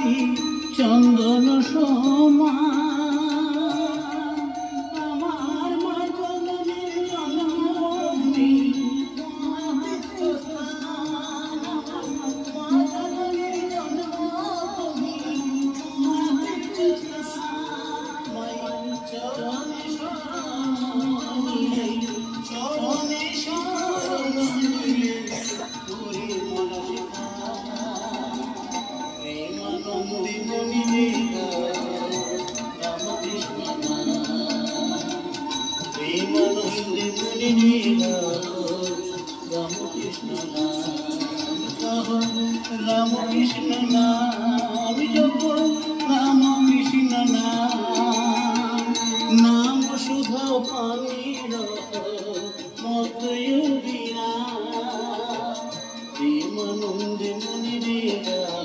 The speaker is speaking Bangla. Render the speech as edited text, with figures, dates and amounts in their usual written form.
মাটি চন্দন সমান আমার মা জননীর জন্মভূমি রামকৃষ্ণ নাম যখন রামকৃষ্ণ নাম সুধা পানির মতয়োগিনা প্রেমানন্দে মনিরা